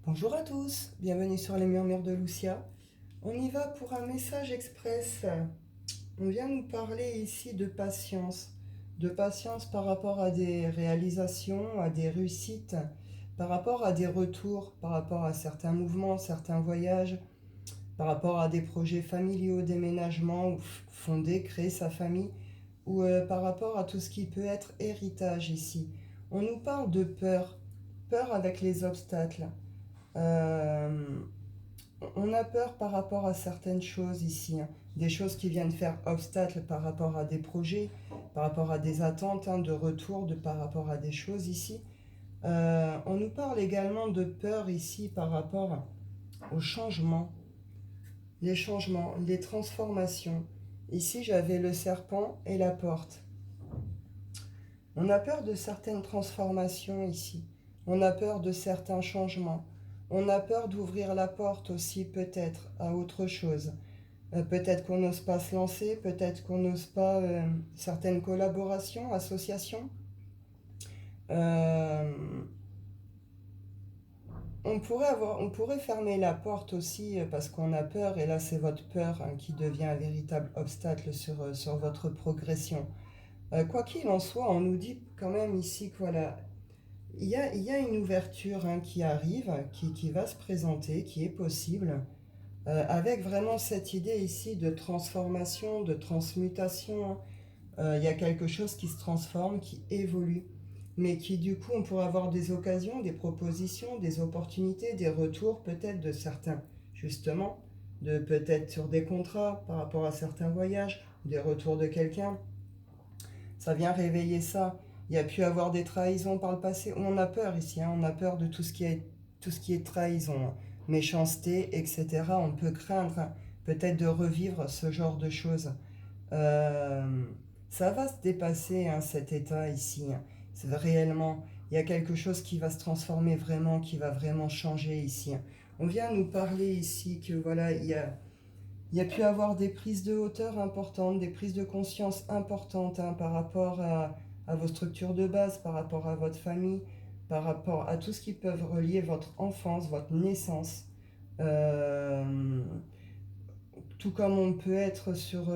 Bonjour à tous, bienvenue sur les murmures de Lucia. On y va pour un message express. On vient nous parler ici de patience par rapport à des réalisations, à des réussites, par rapport à des retours, par rapport à certains mouvements, certains voyages, par rapport à des projets familiaux, déménagements, ou fonder, créer sa famille, ou par rapport à tout ce qui peut être héritage ici. On nous parle de peur, peur avec les obstacles. Euh, on a peur par rapport à certaines choses ici, hein. Des choses qui viennent faire obstacle par rapport à des projets, par rapport à des attentes, hein, de retour, par rapport à des choses ici. On nous parle également de peur ici par rapport aux changements, les transformations. Ici, j'avais le serpent et la porte. On a peur de certaines transformations ici. On a peur de certains changements. On a peur d'ouvrir la porte aussi peut-être à autre chose. Peut-être qu'on n'ose pas se lancer, peut-être qu'on n'ose pas certaines collaborations, associations. Euh, on pourrait fermer la porte aussi parce qu'on a peur, et là c'est votre peur, hein, qui devient un véritable obstacle sur votre progression. Quoi qu'il en soit, on nous dit quand même ici que voilà, il y a une ouverture, hein, qui arrive, qui va se présenter, qui est possible, avec vraiment cette idée ici de transformation, de transmutation. Il y a quelque chose qui se transforme, qui évolue, mais qui du coup, on pourrait avoir des occasions, des propositions, des opportunités, des retours peut-être de certains, justement, de peut-être sur des contrats par rapport à certains voyages, des retours de quelqu'un. Ça vient réveiller ça. Il y a pu avoir des trahisons par le passé. On a peur ici, hein, on a peur de tout ce qui est trahison, hein, méchanceté, etc. On peut craindre, hein, peut-être de revivre ce genre de choses. Euh, Ça va se dépasser, hein, cet état ici, hein. C'est réellement, il y a quelque chose qui va se transformer vraiment, qui va vraiment changer ici, hein. On vient nous parler ici que voilà, il y a pu avoir des prises de hauteur importantes, des prises de conscience importantes, hein, par rapport à vos structures de base, par rapport à votre famille, par rapport à tout ce qui peut relier votre enfance, votre naissance. Euh, Tout comme on peut être sur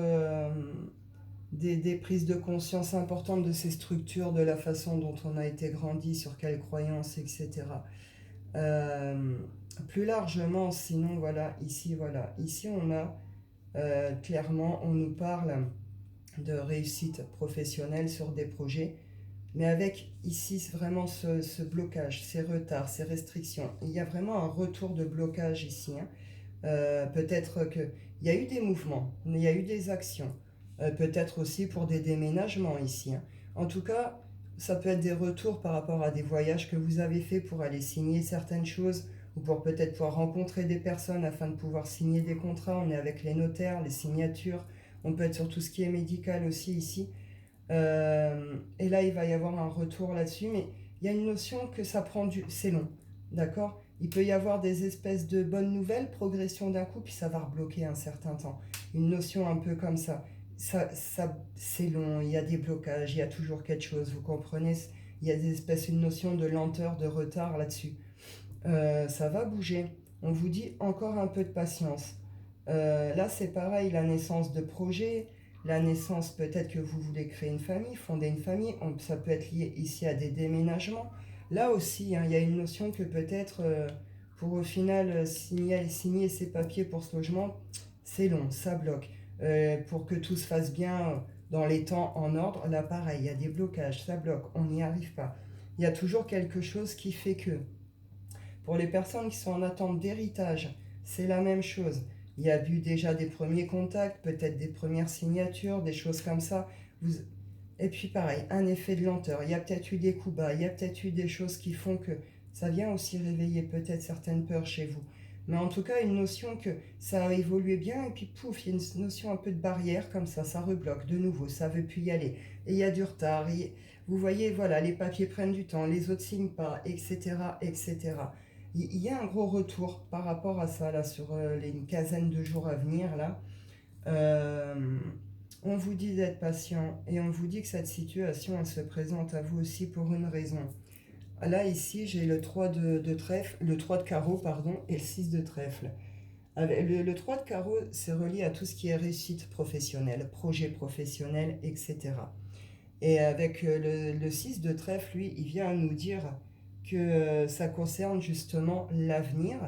des prises de conscience importantes de ces structures, de la façon dont on a été grandi, sur quelles croyances, etc. Euh, Plus largement, sinon, voilà. Ici on a clairement, on nous parle de réussite professionnelle sur des projets, mais avec ici vraiment ce blocage, ces retards, ces restrictions. Il y a vraiment un retour de blocage ici, hein. Peut-être qu'il y a eu des mouvements, il y a eu des actions, peut-être aussi pour des déménagements ici, hein. En tout cas, ça peut être des retours par rapport à des voyages que vous avez faits pour aller signer certaines choses, ou pour peut-être pouvoir rencontrer des personnes afin de pouvoir signer des contrats. On est avec les notaires, les signatures, on peut être sur tout ce qui est médical aussi ici. Et là, il va y avoir un retour là-dessus, mais il y a une notion que ça prend c'est long, d'accord? Il peut y avoir des espèces de bonnes nouvelles, progression d'un coup, puis ça va rebloquer un certain temps. Une notion un peu comme ça. C'est long, il y a des blocages, il y a toujours quelque chose, vous comprenez? Il y a des espèces, une notion de lenteur, de retard là-dessus. Ça va bouger. On vous dit encore un peu de patience. Là, c'est pareil, la naissance de projets, la naissance, peut-être que vous voulez créer une famille, fonder une famille, ça peut être lié ici à des déménagements. Là aussi, hein, il y a une notion que peut-être, pour au final signer ces papiers pour ce logement, c'est long, ça bloque. Pour que tout se fasse bien, dans les temps en ordre, là pareil, il y a des blocages, ça bloque, on n'y arrive pas. Il y a toujours quelque chose qui fait que. Pour les personnes qui sont en attente d'héritage, c'est la même chose. Il y a eu déjà des premiers contacts, peut-être des premières signatures, des choses comme ça. Et puis pareil, un effet de lenteur. Il y a peut-être eu des coups bas, il y a peut-être eu des choses qui font que ça vient aussi réveiller peut-être certaines peurs chez vous. Mais en tout cas, une notion que ça a évolué bien, et puis pouf, il y a une notion un peu de barrière comme ça rebloque de nouveau, ça veut plus y aller. Et il y a du retard. Vous voyez, voilà, les papiers prennent du temps, les autres signent pas, etc., etc. Il y a un gros retour par rapport à ça, là, sur une quinzaine de jours à venir, là. Euh, on vous dit d'être patient, et on vous dit que cette situation, elle se présente à vous aussi pour une raison. Là, ici, j'ai le 3 de trèfle, le 3 de carreau, pardon, et le 6 de trèfle. Le 3 de carreau, c'est relié à tout ce qui est réussite professionnelle, projet professionnel, etc. Et avec le 6 de trèfle, lui, il vient nous dire que ça concerne justement l'avenir,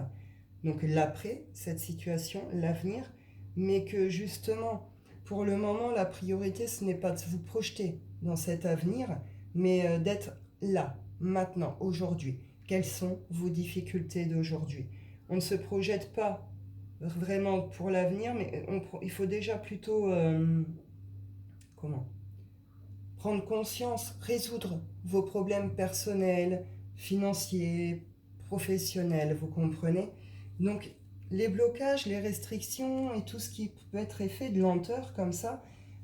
donc l'après cette situation, l'avenir, mais que justement, pour le moment, la priorité, ce n'est pas de vous projeter dans cet avenir, mais d'être là, maintenant, aujourd'hui. Quelles sont vos difficultés d'aujourd'hui? On ne se projette pas vraiment pour l'avenir, mais il faut déjà plutôt, comment? Prendre conscience, résoudre vos problèmes personnels, financiers, professionnels, vous comprenez? Donc les blocages, les restrictions et tout ce qui peut être effet de lenteur comme ça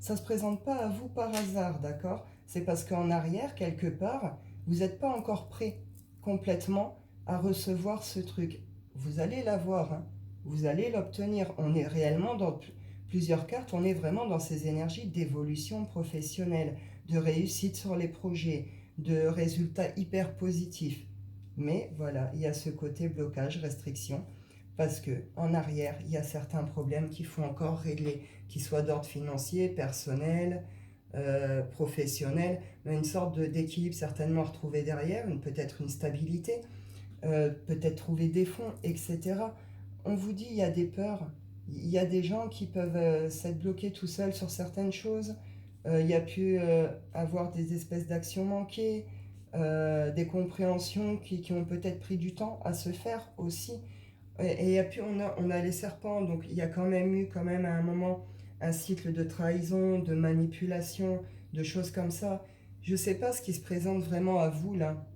ne se présente pas à vous par hasard, d'accord? C'est parce qu'en arrière, quelque part, vous n'êtes pas encore prêt complètement à recevoir ce truc. Vous allez l'avoir, hein. Vous allez l'obtenir. On est réellement dans plusieurs cartes, on est vraiment dans ces énergies d'évolution professionnelle, de réussite sur les projets, de résultats hyper positifs. Mais voilà, il y a ce côté blocage, restriction, parce que en arrière, il y a certains problèmes qu'il faut encore régler, qu'ils soient d'ordre financier, personnel, professionnel, mais une sorte d'équilibre certainement retrouvé derrière, peut-être une stabilité, peut-être trouver des fonds, etc. On vous dit, il y a des peurs, il y a des gens qui peuvent s'être bloqués tout seuls sur certaines choses, il y a pu avoir des espèces d'actions manquées, des compréhensions qui ont peut-être pris du temps à se faire aussi. Et il y a pu, on a les serpents, donc il y a quand même eu quand même à un moment un cycle de trahison, de manipulation, de choses comme ça. Je ne sais pas ce qui se présente vraiment à vous là,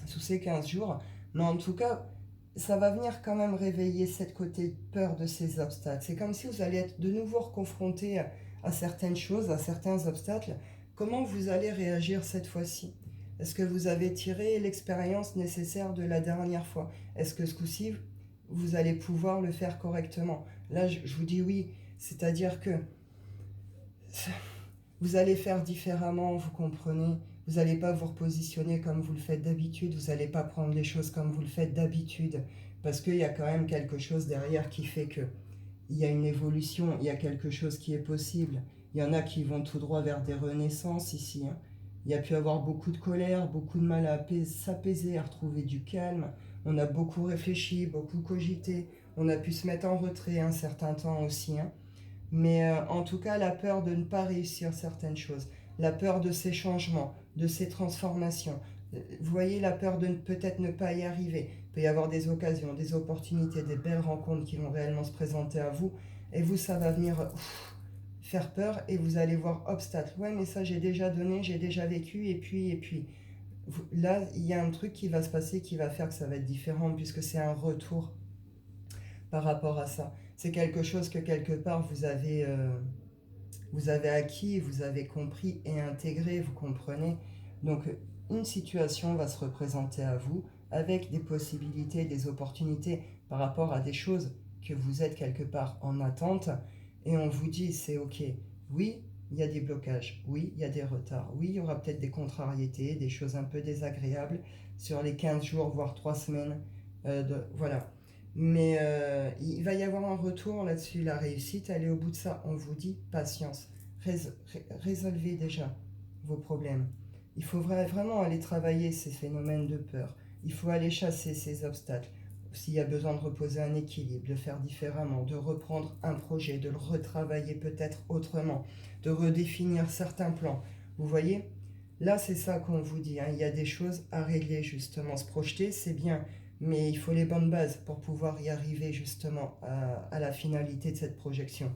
sous ces 15 jours. Mais en tout cas, ça va venir quand même réveiller cette côté peur de ces obstacles. C'est comme si vous allez être de nouveau confronté à certaines choses, à certains obstacles. Comment vous allez réagir cette fois-ci? Est-ce que vous avez tiré l'expérience nécessaire de la dernière fois? Est-ce que ce coup-ci, vous allez pouvoir le faire correctement? Là, je vous dis oui, c'est-à-dire que vous allez faire différemment, vous comprenez? Vous n'allez pas vous repositionner comme vous le faites d'habitude, vous n'allez pas prendre les choses comme vous le faites d'habitude, parce qu'il y a quand même quelque chose derrière qui fait que il y a une évolution, il y a quelque chose qui est possible. Il y en a qui vont tout droit vers des renaissances ici, hein. Il y a pu avoir beaucoup de colère, beaucoup de mal à s'apaiser, à retrouver du calme. On a beaucoup réfléchi, beaucoup cogité. On a pu se mettre en retrait un certain temps aussi, hein. Mais en tout cas, la peur de ne pas réussir certaines choses, la peur de ces changements, de ces transformations. Vous voyez, la peur de peut-être ne pas y arriver. Il peut y avoir des occasions, des opportunités, des belles rencontres qui vont réellement se présenter à vous. Et vous, ça va venir faire peur et vous allez voir obstacle. Ouais, mais ça, j'ai déjà donné, j'ai déjà vécu. Et puis. Là, il y a un truc qui va se passer qui va faire que ça va être différent puisque c'est un retour par rapport à ça. C'est quelque chose que quelque part vous avez acquis, vous avez compris et intégré, vous comprenez. Donc une situation va se représenter à vous avec des possibilités, des opportunités par rapport à des choses que vous êtes quelque part en attente et on vous dit c'est ok. Oui, il y a des blocages, oui, il y a des retards, oui, il y aura peut-être des contrariétés, des choses un peu désagréables sur les 15 jours, voire 3 semaines. Voilà, mais il va y avoir un retour là-dessus, la réussite, elle est au bout de ça. On vous dit patience, résolvez déjà vos problèmes. Il faut vraiment aller travailler ces phénomènes de peur. Il faut aller chasser ces obstacles. S'il y a besoin de reposer un équilibre, de faire différemment, de reprendre un projet, de le retravailler peut-être autrement, de redéfinir certains plans. Vous voyez? Là, c'est ça qu'on vous dit, hein. Il y a des choses à régler justement. Se projeter, c'est bien, mais il faut les bonnes bases pour pouvoir y arriver justement à la finalité de cette projection.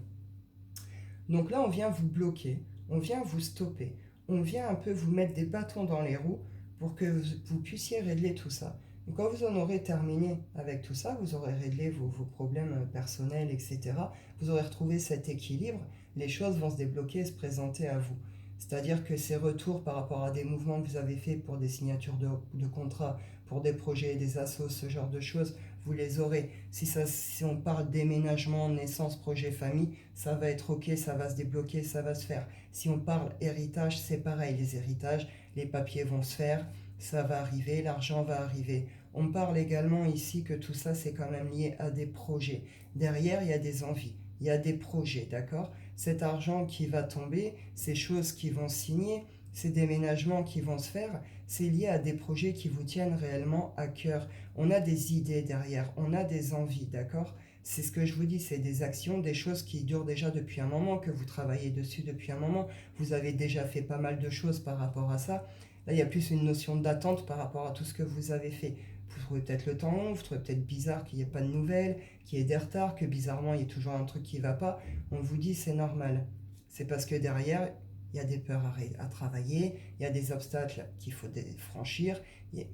Donc là, on vient vous bloquer, on vient vous stopper, on vient un peu vous mettre des bâtons dans les roues pour que vous puissiez régler tout ça. Et quand vous en aurez terminé avec tout ça, vous aurez réglé vos problèmes personnels, etc. Vous aurez retrouvé cet équilibre, les choses vont se débloquer et se présenter à vous. C'est-à-dire que ces retours par rapport à des mouvements que vous avez faits pour des signatures de contrats, pour des projets, des assos, ce genre de choses, vous les aurez. Si on parle déménagement, naissance, projet, famille, ça va être ok, ça va se débloquer, ça va se faire. Si on parle héritage, c'est pareil, les héritages, les papiers vont se faire, ça va arriver, l'argent va arriver. On parle également ici que tout ça, c'est quand même lié à des projets. Derrière, il y a des envies, il y a des projets, d'accord? Cet argent qui va tomber, ces choses qui vont signer, ces déménagements qui vont se faire, c'est lié à des projets qui vous tiennent réellement à cœur. On a des idées derrière, on a des envies, d'accord? C'est ce que je vous dis, c'est des actions, des choses qui durent déjà depuis un moment, que vous travaillez dessus depuis un moment. Vous avez déjà fait pas mal de choses par rapport à ça. Là, il y a plus une notion d'attente par rapport à tout ce que vous avez fait. Vous trouvez peut-être le temps long, vous trouvez peut-être bizarre qu'il n'y ait pas de nouvelles, qu'il y ait des retards, que bizarrement il y ait toujours un truc qui ne va pas. On vous dit c'est normal. C'est parce que derrière, il y a des peurs à travailler, il y a des obstacles qu'il faut franchir.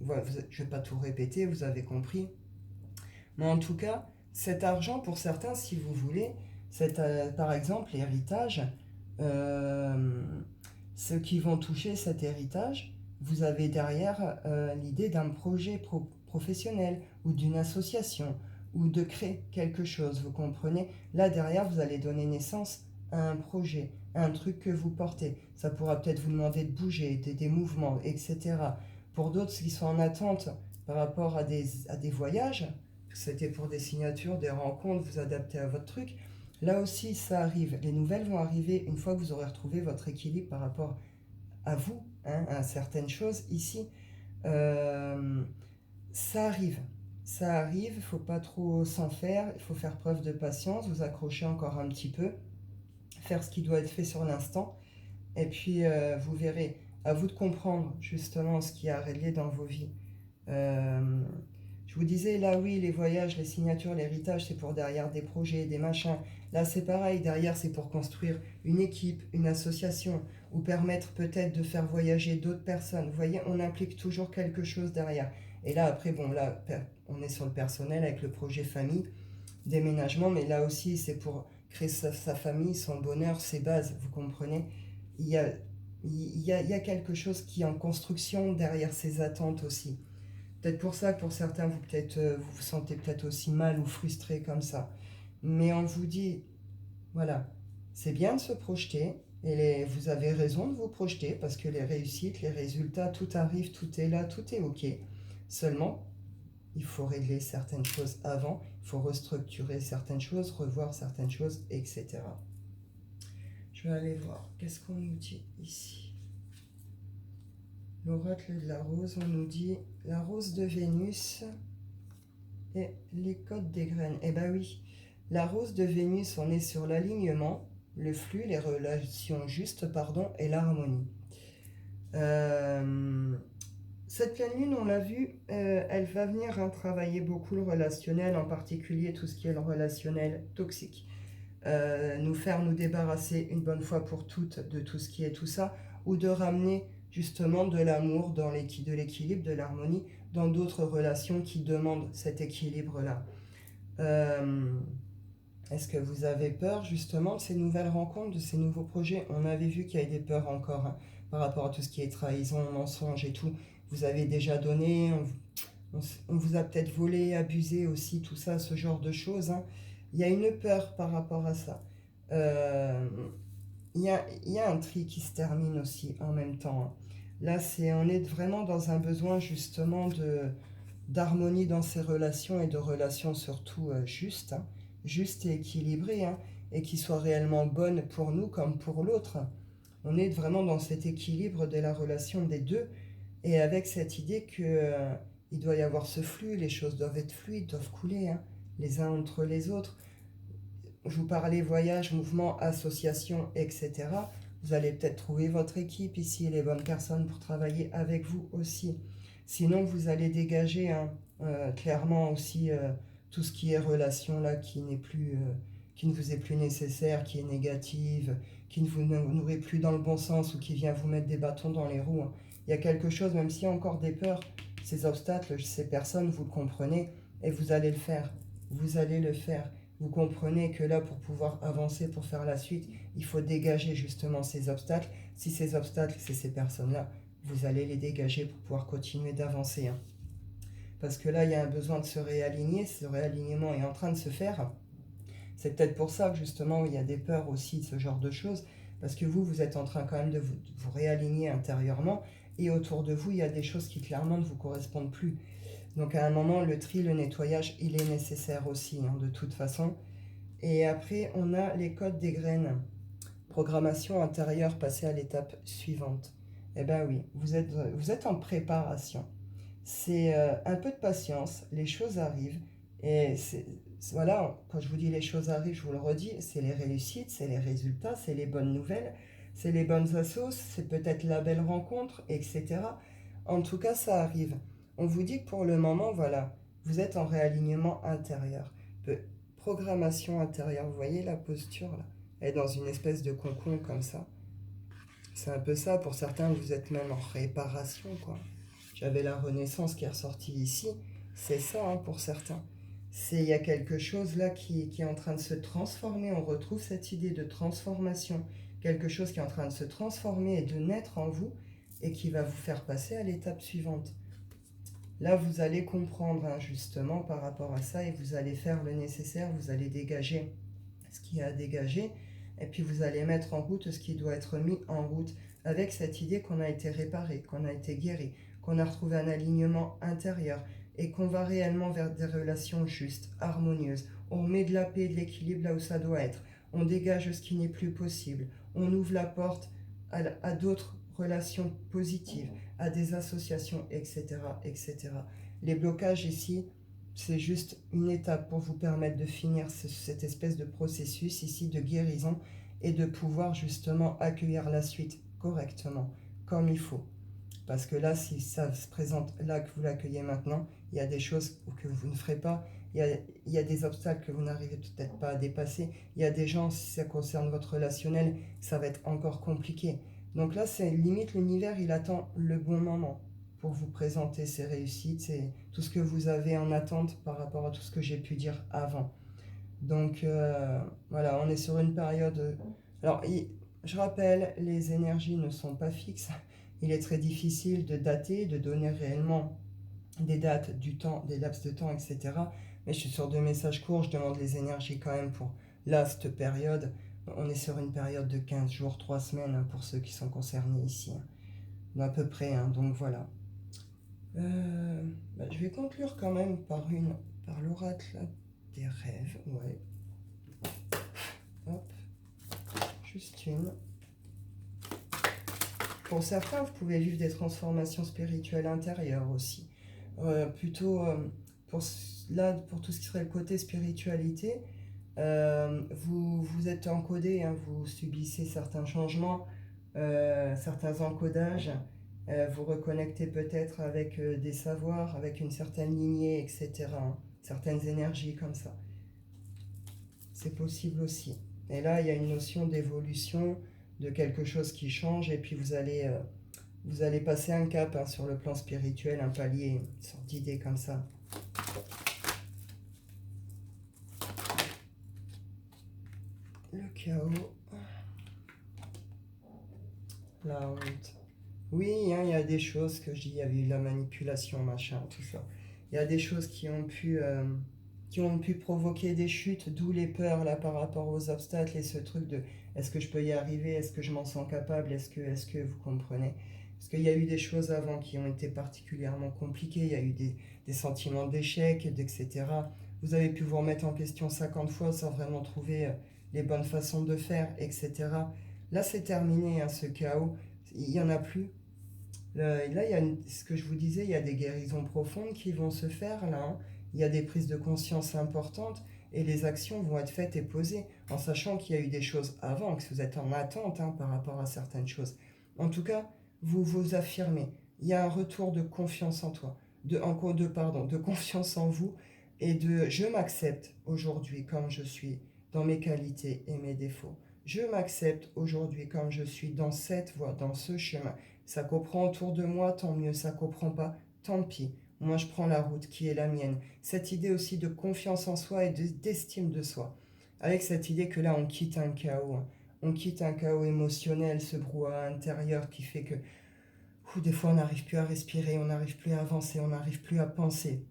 Voilà, je ne vais pas tout répéter, vous avez compris. Mais en tout cas, cet argent, pour certains, si vous voulez, par exemple l'héritage, euh, ceux qui vont toucher cet héritage, vous avez derrière l'idée d'un projet professionnel ou d'une association ou de créer quelque chose, vous comprenez? Là, derrière, vous allez donner naissance à un projet, à un truc que vous portez. Ça pourra peut-être vous demander de bouger, des mouvements, etc. Pour d'autres qui sont en attente par rapport à des voyages, c'était pour des signatures, des rencontres, vous adaptez à votre truc. Là aussi, ça arrive. Les nouvelles vont arriver une fois que vous aurez retrouvé votre équilibre par rapport à vous, hein, à certaines choses ici. Euh, Ça arrive. Ça arrive, il ne faut pas trop s'en faire, il faut faire preuve de patience, vous accrocher encore un petit peu, faire ce qui doit être fait sur l'instant, et puis vous verrez, à vous de comprendre justement ce qui a relié dans vos vies. Euh, je vous disais, là oui, les voyages, les signatures, l'héritage, c'est pour derrière des projets, des machins. Là c'est pareil, derrière c'est pour construire une équipe, une association, ou permettre peut-être de faire voyager d'autres personnes. Vous voyez, on implique toujours quelque chose derrière. Et là après, bon, là, on est sur le personnel avec le projet famille, déménagement, mais là aussi c'est pour créer sa famille, son bonheur, ses bases, vous comprenez? Il y a, il y a quelque chose qui est en construction derrière ces attentes aussi. Peut-être pour ça que pour certains, vous vous sentez peut-être aussi mal ou frustré comme ça. Mais on vous dit, voilà, c'est bien de se projeter, et vous avez raison de vous projeter, parce que les réussites, les résultats, tout arrive, tout est là, tout est OK. Seulement, il faut régler certaines choses avant, il faut restructurer certaines choses, revoir certaines choses, etc. Je vais aller voir, qu'est-ce qu'on nous dit ici? L'oracle de la rose, on nous dit la rose de Vénus et les codes des graines. Eh ben oui, la rose de Vénus, on est sur l'alignement, le flux, les relations justes, pardon, et l'harmonie. Cette pleine lune, on l'a vu, elle va venir travailler beaucoup le relationnel, en particulier tout ce qui est le relationnel toxique. Nous faire nous débarrasser une bonne fois pour toutes de tout ce qui est tout ça, ou de ramener justement de l'amour, de l'équilibre, de l'harmonie, dans d'autres relations qui demandent cet équilibre-là. Euh, Est-ce que vous avez peur justement de ces nouvelles rencontres, de ces nouveaux projets? On avait vu qu'il y avait des peurs encore, hein, par rapport à tout ce qui est trahison, mensonge et tout. Vous avez déjà donné, on vous a peut-être volé, abusé aussi, tout ça, ce genre de choses, hein. Il y a une peur par rapport à ça. Euh, il y a un tri qui se termine aussi en même temps, hein. Là, on est vraiment dans un besoin justement d'harmonie dans ces relations et de relations surtout justes, hein, justes et équilibrées, hein, et qui soient réellement bonnes pour nous comme pour l'autre. On est vraiment dans cet équilibre de la relation des deux et avec cette idée que il doit y avoir ce flux, les choses doivent être fluides, doivent couler, hein, les uns entre les autres. Je vous parlais voyage, mouvement, association, etc. Vous allez peut-être trouver votre équipe ici, les bonnes personnes pour travailler avec vous aussi. Sinon, vous allez dégager, hein, clairement aussi tout ce qui est relation là qui ne vous est plus nécessaire, qui est négative, qui ne vous nourrit plus dans le bon sens ou qui vient vous mettre des bâtons dans les roues, hein. Il y a quelque chose, même s'il y a encore des peurs, ces obstacles, ces personnes, vous le comprenez et vous allez le faire. Vous allez le faire. Vous comprenez que là, pour pouvoir avancer, pour faire la suite, il faut dégager justement ces obstacles. Si ces obstacles, c'est ces personnes-là, vous allez les dégager pour pouvoir continuer d'avancer, hein. Parce que là, il y a un besoin de se réaligner. Ce réalignement est en train de se faire. C'est peut-être pour ça que justement, il y a des peurs aussi de ce genre de choses. Parce que vous êtes en train quand même de vous réaligner intérieurement. et autour de vous, il y a des choses qui clairement ne vous correspondent plus. Donc à un moment, le tri, le nettoyage, il est nécessaire aussi, hein, de toute façon. Et après, on a les codes des graines. Programmation intérieure, passer à l'étape suivante. Eh bien oui, vous êtes en préparation. C'est un peu de patience, les choses arrivent. Et voilà, quand je vous dis les choses arrivent, je vous le redis, c'est les réussites, c'est les résultats, c'est les bonnes nouvelles, c'est les bonnes assos, c'est peut-être la belle rencontre, etc. En tout cas, ça arrive. On vous dit que pour le moment, voilà, vous êtes en réalignement intérieur. Programmation intérieure, vous voyez la posture là? Elle est dans une espèce de concombre comme ça. C'est un peu ça, pour certains, vous êtes même en réparation, quoi. J'avais la Renaissance qui est ressortie ici. C'est ça, hein, pour certains. Il y a quelque chose là qui est en train de se transformer. On retrouve cette idée de transformation. Quelque chose qui est en train de se transformer et de naître en vous et qui va vous faire passer à l'étape suivante. Là, vous allez comprendre, hein, justement par rapport à ça, et vous allez faire le nécessaire. Vous allez dégager ce qui est à dégager, et puis vous allez mettre en route ce qui doit être mis en route, avec cette idée qu'on a été réparé, qu'on a été guéri, qu'on a retrouvé un alignement intérieur, et qu'on va réellement vers des relations justes, harmonieuses. On met de la paix et de l'équilibre là où ça doit être. On dégage ce qui n'est plus possible. On ouvre la porte à d'autres relations positives, à des associations, etc., etc. Les blocages ici, c'est juste une étape pour vous permettre de finir cette espèce de processus ici de guérison et de pouvoir justement accueillir la suite correctement, comme il faut. Parce que là, si ça se présente là, que vous l'accueillez maintenant, il y a des choses que vous ne ferez pas, il y a des obstacles que vous n'arrivez peut-être pas à dépasser, il y a des gens, si ça concerne votre relationnel, ça va être encore compliqué. Donc là, c'est limite l'univers, il attend le bon moment pour vous présenter ses réussites, c'est tout ce que vous avez en attente par rapport à tout ce que j'ai pu dire avant. Donc voilà, on est sur une période... Alors, je rappelle, les énergies ne sont pas fixes. Il est très difficile de dater, de donner réellement des dates, du temps, des laps de temps, etc. Mais je suis sur deux messages courts, je demande les énergies quand même pour là, cette période. On est sur une période de 15 jours, 3 semaines, hein, pour ceux qui sont concernés ici. À peu près, hein, donc voilà. Je vais conclure quand même par l'oracle des rêves. Ouais. Hop, juste une. Pour certains, vous pouvez vivre des transformations spirituelles intérieures aussi. Plutôt, pour, là, pour tout ce qui serait le côté spiritualité, vous êtes encodé, hein, vous subissez certains changements, certains encodages, vous reconnectez peut-être avec des savoirs, avec une certaine lignée, etc., hein, certaines énergies comme ça. C'est possible aussi. Et là, il y a une notion d'évolution, de quelque chose qui change, et puis vous allez passer un cap, hein, sur le plan spirituel, un palier, une sorte d'idée comme ça. Le chaos. La honte. Oui, hein, il y a des choses que je dis, il y avait eu la manipulation, machin, tout ça. Il y a des choses qui ont pu provoquer des chutes, d'où les peurs là par rapport aux obstacles et ce truc de est-ce que je peux y arriver, est-ce que je m'en sens capable, est-ce que vous comprenez? Parce qu'il y a eu des choses avant qui ont été particulièrement compliquées, il y a eu des sentiments d'échec, etc. Vous avez pu vous remettre en question 50 fois sans vraiment trouver les bonnes façons de faire, etc. Là, c'est terminé, hein, ce chaos. Il n'y en a plus. Là, il y a ce que je vous disais, il y a des guérisons profondes qui vont se faire là, hein. Il y a des prises de conscience importantes et les actions vont être faites et posées en sachant qu'il y a eu des choses avant, que vous êtes en attente, hein, par rapport à certaines choses. En tout cas, vous vous affirmez. Il y a un retour de confiance en toi, de confiance en vous et de je m'accepte aujourd'hui comme je suis, dans mes qualités et mes défauts. Je m'accepte aujourd'hui comme je suis dans cette voie, dans ce chemin. Ça comprend autour de moi, tant mieux. Ça comprend pas, tant pis. Moi, je prends la route qui est la mienne. Cette idée aussi de confiance en soi et d'estime de soi. Avec cette idée que là, on quitte un chaos, hein. On quitte un chaos émotionnel, ce brouhaha intérieur qui fait que des fois, on n'arrive plus à respirer, on n'arrive plus à avancer, on n'arrive plus à penser.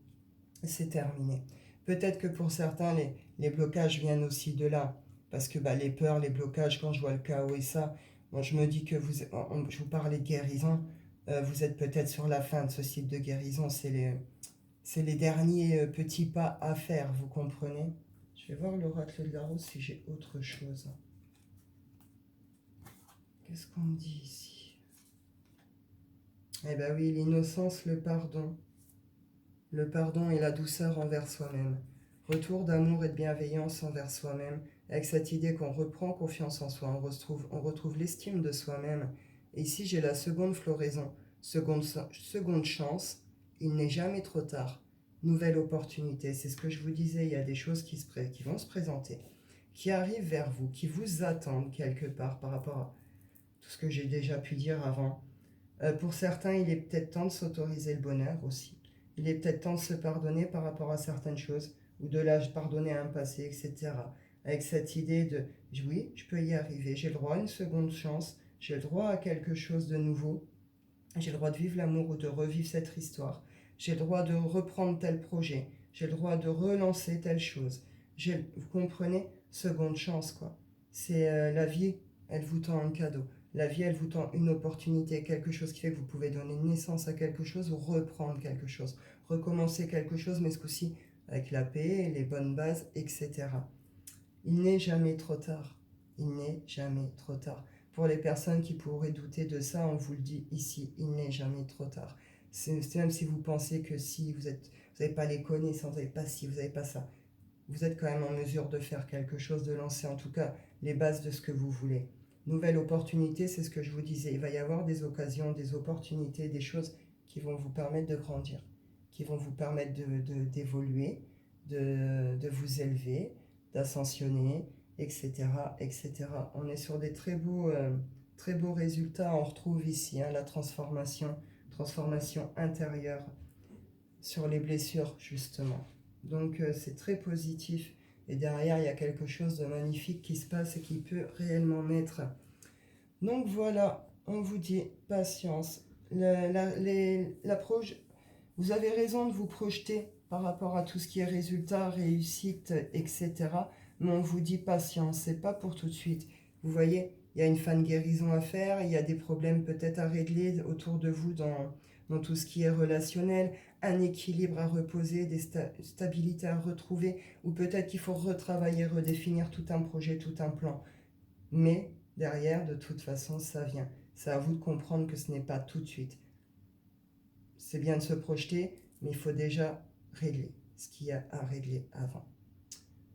C'est terminé. Peut-être que pour certains, les blocages viennent aussi de là. Parce que les peurs, les blocages, quand je vois le chaos et ça, moi je me dis que je vous parlais de guérison. Vous êtes peut-être sur la fin de ce cycle de guérison. C'est les derniers petits pas à faire, vous comprenez? Je vais voir l'oracle de la rose si j'ai autre chose. Qu'est-ce qu'on me dit ici? Eh bien oui, l'innocence, le pardon. Le pardon et la douceur envers soi-même. Retour d'amour et de bienveillance envers soi-même, avec cette idée qu'on reprend confiance en soi, on retrouve l'estime de soi-même. Et ici, j'ai la seconde floraison, seconde chance. Il n'est jamais trop tard. Nouvelle opportunité, c'est ce que je vous disais, il y a des choses qui vont se présenter, qui arrivent vers vous, qui vous attendent quelque part par rapport à tout ce que j'ai déjà pu dire avant. Pour certains, il est peut-être temps de s'autoriser le bonheur aussi. Il est peut-être temps de se pardonner par rapport à certaines choses, ou de la pardonner à un passé, etc. Avec cette idée de oui, je peux y arriver, j'ai le droit à une seconde chance, j'ai le droit à quelque chose de nouveau, j'ai le droit de vivre l'amour ou de revivre cette histoire, j'ai le droit de reprendre tel projet, j'ai le droit de relancer telle chose. Vous comprenez? Seconde chance, quoi. C'est la vie, elle vous tend un cadeau. La vie, elle vous tend une opportunité, quelque chose qui fait que vous pouvez donner naissance à quelque chose ou reprendre quelque chose, recommencer quelque chose, mais ce coup-ci avec la paix, les bonnes bases, etc. Il n'est jamais trop tard. Il n'est jamais trop tard. Pour les personnes qui pourraient douter de ça, on vous le dit ici, il n'est jamais trop tard. C'est même si vous pensez que si vous n'avez pas les connaissances, vous n'avez pas ci, vous n'avez pas ça, vous êtes quand même en mesure de faire quelque chose, de lancer en tout cas les bases de ce que vous voulez. Nouvelle opportunité, c'est ce que je vous disais. Il va y avoir des occasions, des opportunités, des choses qui vont vous permettre de grandir, qui vont vous permettre d'évoluer, de vous élever, d'ascensionner, etc., etc. On est sur des très beaux résultats. On retrouve ici la transformation intérieure sur les blessures, justement. Donc c'est très positif. Et derrière, il y a quelque chose de magnifique qui se passe et qui peut réellement naître. Donc voilà, on vous dit patience. Vous avez raison de vous projeter par rapport à tout ce qui est résultat, réussite, etc. Mais on vous dit patience, c'est pas pour tout de suite. Vous voyez, il y a une fin de guérison à faire, il y a des problèmes peut-être à régler autour de vous dans tout ce qui est relationnel, un équilibre à reposer, des stabilités à retrouver, ou peut-être qu'il faut retravailler, redéfinir tout un projet, tout un plan. Mais derrière, de toute façon, ça vient. C'est à vous de comprendre que ce n'est pas tout de suite. C'est bien de se projeter, mais il faut déjà régler ce qu'il y a à régler avant.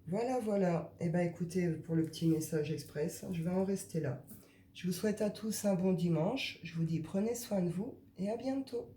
Voilà. Eh bien écoutez, pour le petit message express, je vais en rester là. Je vous souhaite à tous un bon dimanche. Je vous dis prenez soin de vous et à bientôt.